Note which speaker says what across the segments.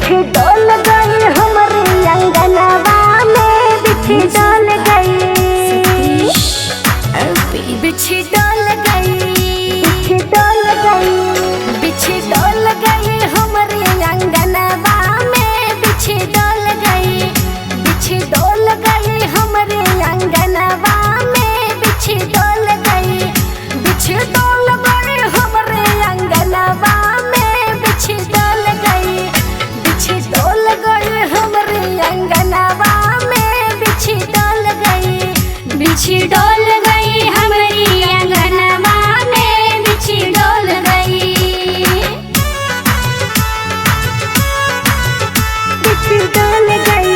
Speaker 1: बिछी डोल गई हमारी अंगनवा में, बिछी डोल गई,
Speaker 2: बिछी डोल गई,
Speaker 1: बिछी डोल गई,
Speaker 2: बिछी डोल गई हमारी अंगनवा में, बिछी डोल गई, बिछी डोल गई हमारी अंगनवा में, बिछी डोल गई, बिछी डोल गई हमारे अंगनवा में, बिछी डोल गई, बिछी डोल गई हमारे अंगनवा में, बिछी डोल गई, बिछी डोल गई हमारी अंगनवा में, बिछी डोल गई,
Speaker 1: बिछी डोल गई,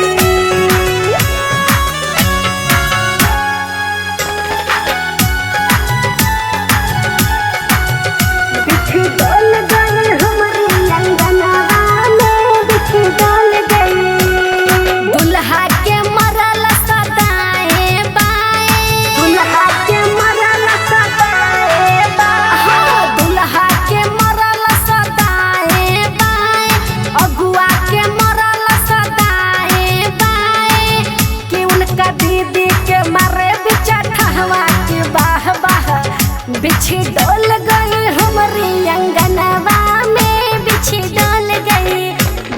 Speaker 1: बिछी डोल गई हमारी अंगनवा में, बिछी डोल गई।
Speaker 2: दुल्हा के मरल सदाए बाए,
Speaker 1: दुल्हा के मरल सदाए बाए,
Speaker 2: हाँ दुल्हा के मरल सदाए बाए, अगुआ के मरल सदाए बाए, कि उनका दीदी के मारे बिचा ठहवा के बाह बाह, बिछी डोल गई हमारी अंगनवा में, बिछी डोल गई,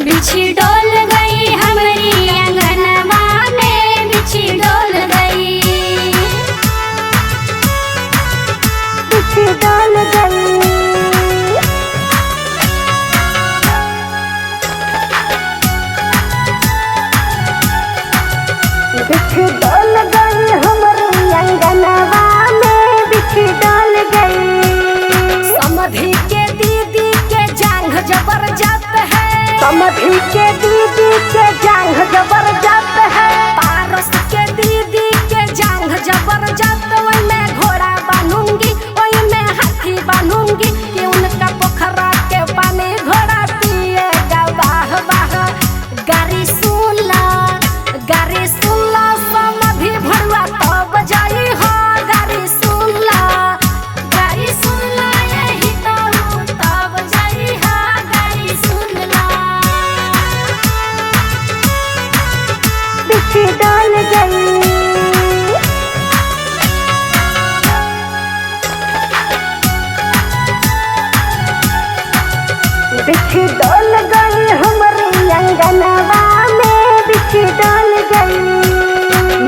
Speaker 2: बिछी डोल गई हमारी अंगनवा में, बिछी डोल गई,
Speaker 1: बिछी डोल गई, बिछी डोल गई हमारी अंगनवा में, बिछी डोल गई।
Speaker 2: समधी के दीदी के जांघ जबरदस्त है,
Speaker 1: समधी के दीदी के जांघ जबरदस्त है,
Speaker 2: पारस के दीदी के जांघ जबरदस्त, ओई में घोड़ा बांधूंगी, ओई में हाथी बांधूंगी, कि उनका पोखरा के पानी घोड़ा पिएगा वाह वाह, गारी सुन ला, गारी सुन ला, समधी भरुआ तब जाई हो, गारी सुन ला, गारी सुन ला, यही तो तब जाई हो, गारी सुन ला,
Speaker 1: बिछी डोल गई, बिछी डोल गई हमारी अंगनवा में, बिछी डोल गई।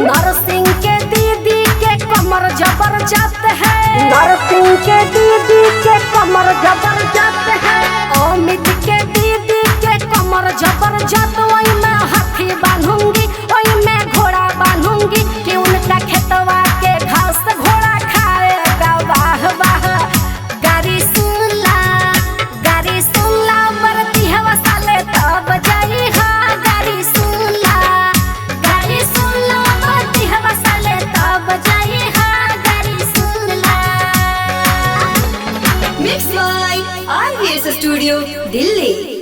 Speaker 2: नरसिंह के दीदी के कमर जबरदस्त है,
Speaker 1: नरसिंह के दीदी के कमर जबरदस्त है,
Speaker 2: अमित के दीदी के कमर जबरदस्त, ओई में हाथी बांधूंगी, ओई में घोड़ा बांधूंगी, कि उनका खेतवा के घास घोड़ा खाएगा वाह वाह, गारी सुन ला, गारी सुन ला, बरती हवा साले तब जाई हा, गारी सुन ला, गारी सुन ला, बरती हवा साले तब जाई हा, गारी सुन ला।
Speaker 3: Mixed by RVS Studio, Delhi.